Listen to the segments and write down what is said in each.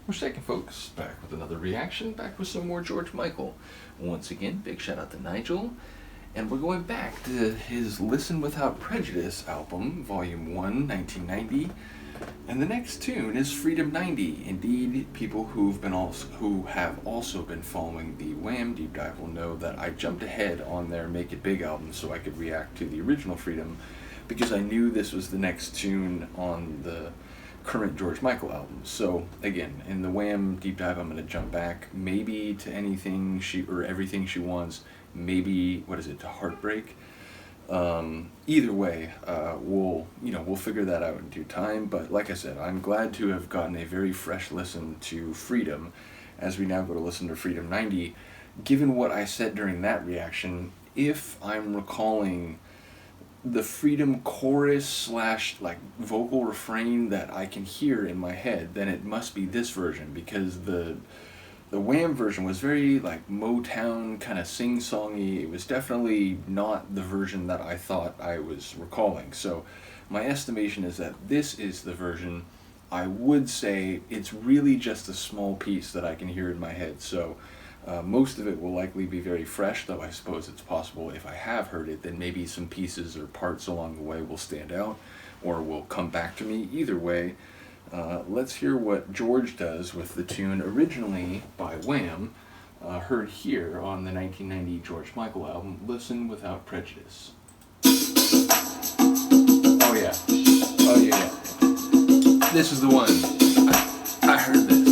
We're second, folks. Back with another reaction, back with some more George Michael. Once again, big shout out to Nigel. And we're going back to his Listen Without Prejudice album, Volume 1, 1990. And the next tune is Freedom 90. Indeed, people who have also been following the Wham deep dive will know that I jumped ahead on their Make It Big album so I could react to the original Freedom, because I knew this was the next tune on the current George Michael album. So again, in the Wham deep dive, I'm going to jump back maybe to Anything She or Everything She Wants, maybe to Heartbreak. Either way, we'll figure that out in due time. But like I said, I'm glad to have gotten a very fresh listen to Freedom as we now go to listen to Freedom 90. Given what I said during that reaction, if I'm recalling the Freedom chorus / vocal refrain that I can hear in my head, then it must be this version, because the Wham version was very Motown kind of sing-songy. It was definitely not the version that I thought I was recalling. So my estimation is that this is the version. I would say it's really just a small piece that I can hear in my head. So most of it will likely be very fresh, though I suppose it's possible if I have heard it, then maybe some pieces or parts along the way will stand out or will come back to me. Either way, let's hear what George does with the tune originally by Wham, heard here on the 1990 George Michael album, Listen Without Prejudice. Oh yeah. This is the one. I heard this.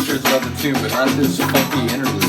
sure it's about the tune, but not this funky interlude.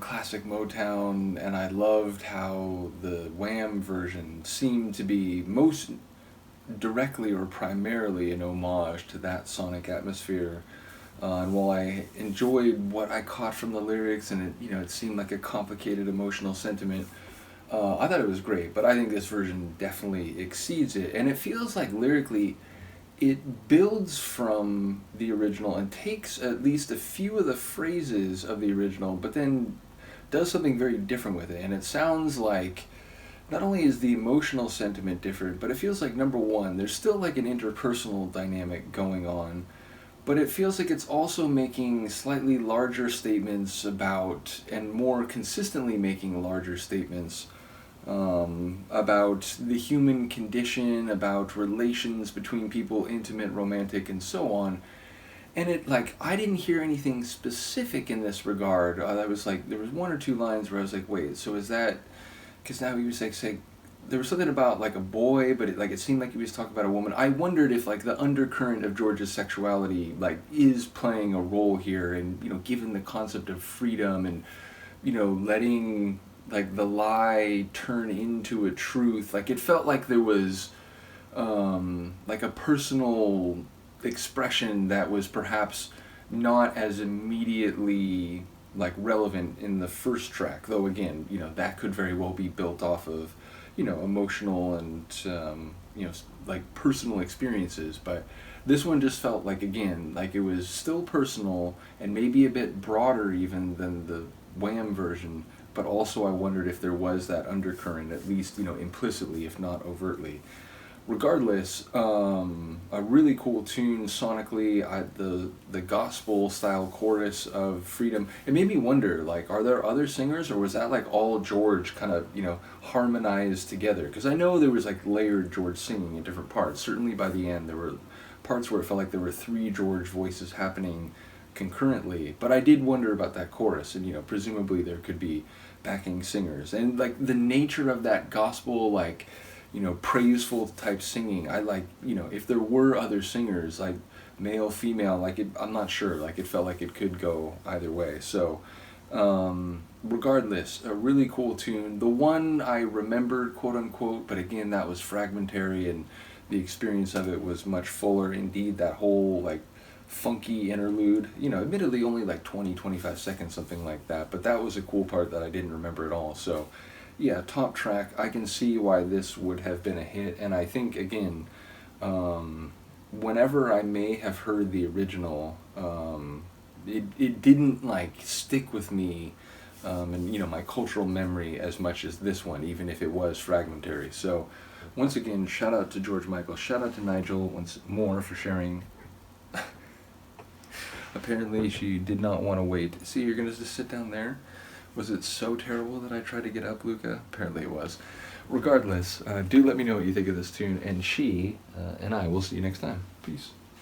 Classic Motown, and I loved how the Wham version seemed to be most directly or primarily an homage to that sonic atmosphere. And while I enjoyed what I caught from the lyrics, and it seemed like a complicated emotional sentiment, I thought it was great. But I think this version definitely exceeds it, and it feels like lyrically it builds from the original and takes at least a few of the phrases of the original, but then does something very different with it. And it sounds like not only is the emotional sentiment different, but it feels like, number one, there's still like an interpersonal dynamic going on, but it feels like it's also making slightly larger statements about, and more consistently making larger statements about the human condition, about relations between people, intimate, romantic, and so on. And it, like, I didn't hear anything specific in this regard. I was like, there was one or two lines where I was like, wait, so is that, because now he was like saying, there was something about like a boy, but it seemed like he was talking about a woman. I wondered if like the undercurrent of George's sexuality like is playing a role here, and given the concept of freedom and letting like the lie turn into a truth. Like it felt like there was like a personal expression that was perhaps not as immediately like relevant in the first track, though again that could very well be built off of emotional and like personal experiences. But this one just felt like, again, like it was still personal and maybe a bit broader even than the Wham version, but also I wondered if there was that undercurrent, at least implicitly, if not overtly. Regardless, a really cool tune sonically. The gospel style chorus of Freedom. It made me wonder, like, are there other singers, or was that like all George kind of harmonized together? Because I know there was like layered George singing in different parts. Certainly by the end there were parts where it felt like there were three George voices happening concurrently. But I did wonder about that chorus, and presumably there could be backing singers, and like the nature of that gospel, like praiseful type singing. I like, if there were other singers, like male, female, like I'm not sure, like it felt like it could go either way. So regardless, a really cool tune. The one I remembered, quote unquote, but again, that was fragmentary, and the experience of it was much fuller. Indeed, that whole like funky interlude, admittedly only like 20-25 seconds, something like that, but that was a cool part that I didn't remember at all. So yeah, top track. I can see why this would have been a hit, and I think, again, whenever I may have heard the original, it didn't like stick with me and my cultural memory as much as this one, even if it was fragmentary. So Once again, shout out to George Michael. Shout out to Nigel once more for sharing. Apparently she did not want to wait. See, you're going to just sit down there? Was it so terrible that I tried to get up, Luca? Apparently it was. Regardless, do let me know what you think of this tune, and she and I will see you next time. Peace.